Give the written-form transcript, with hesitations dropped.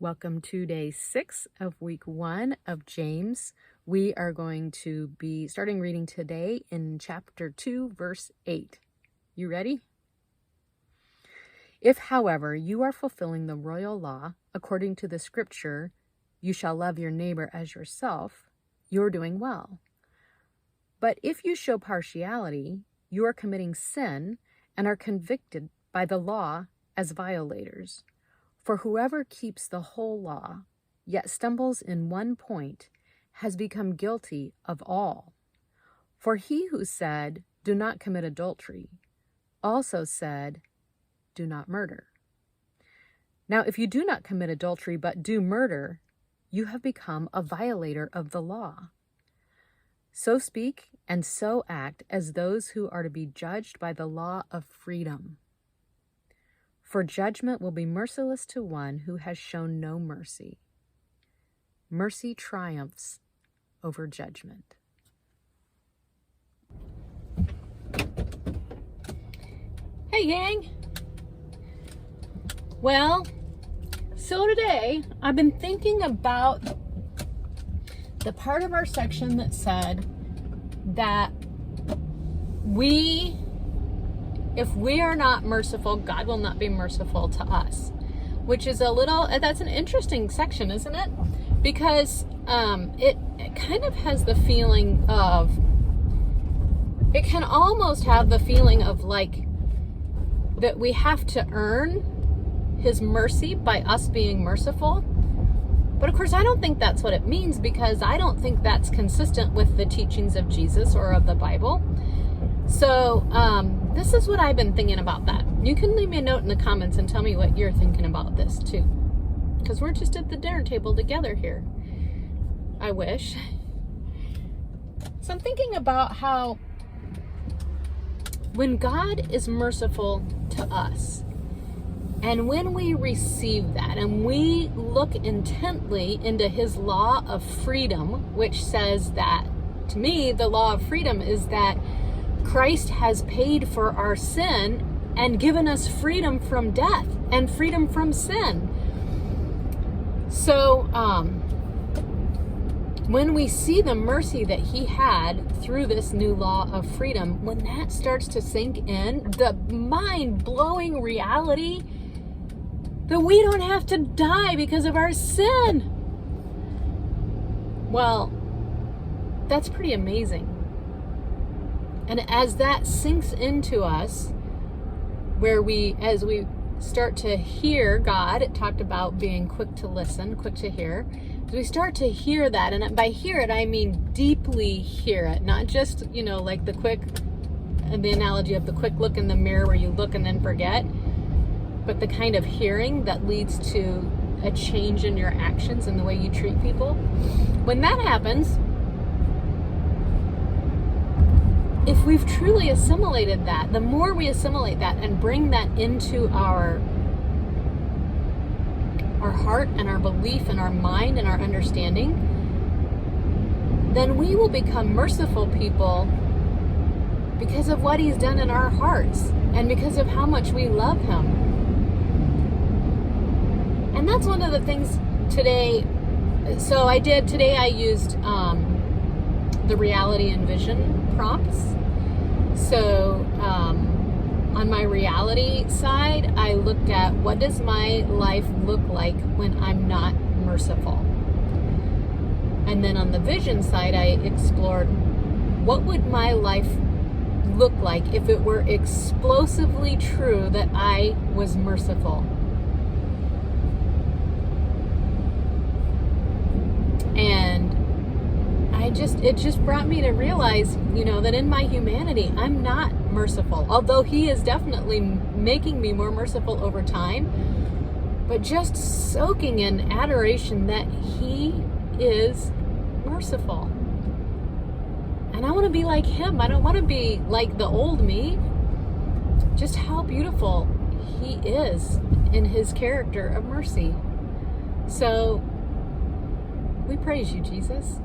Welcome to day 6 of week 1 of James. We are going to be starting reading today in chapter 2, verse 8. You ready? If, however, you are fulfilling the royal law according to the scripture, you shall love your neighbor as yourself, you're doing well. But if you show partiality, you are committing sin and are convicted by the law as violators. For whoever keeps the whole law, yet stumbles in one point, has become guilty of all. For he who said, "Do not commit adultery," also said, "Do not murder." Now, if you do not commit adultery but do murder, you have become a violator of the law. So speak and so act as those who are to be judged by the law of freedom. For judgment will be merciless to one who has shown no mercy. Mercy triumphs over judgment. Hey, gang. Well, so today I've been thinking about the part of our section that said that if we are not merciful, God will not be merciful to us, which is that's an interesting section, isn't it? Because it kind of has the feeling of, it can almost have the feeling of like that we have to earn his mercy by us being merciful. But of course, I don't think that's what it means, because I don't think that's consistent with the teachings of Jesus or of the Bible. So this is what I've been thinking about that. You can leave me a note in the comments and tell me what you're thinking about this too, because we're just at the dinner table together here. I wish. So I'm thinking about how when God is merciful to us, and when we receive that and we look intently into his law of freedom, which says that, to me, the law of freedom is that Christ has paid for our sin and given us freedom from death and freedom from sin. So when we see the mercy that he had through this new law of freedom, when that starts to sink in, the mind-blowing reality that we don't have to die because of our sin, well, that's pretty amazing. And as that sinks into us, as we start to hear God, it talked about being quick to listen, quick to hear. As we start to hear that, and by hear it, I mean deeply hear it, not just, like the analogy of the quick look in the mirror where you look and then forget, but the kind of hearing that leads to a change in your actions and the way you treat people. When that happens, if we've truly assimilated that, the more we assimilate that and bring that into our heart and our belief and our mind and our understanding, then we will become merciful people because of what he's done in our hearts and because of how much we love him. And that's one of the things today. So today I used the reality and vision prompts. So on my reality side, I looked at, what does my life look like when I'm not merciful? And then on the vision side, I explored, what would my life look like if it were explosively true that I was merciful? And it just brought me to realize, that in my humanity, I'm not merciful. Although he is definitely making me more merciful over time, but just soaking in adoration that he is merciful. And I want to be like him. I don't want to be like the old me. Just how beautiful he is in his character of mercy. So we praise you, Jesus.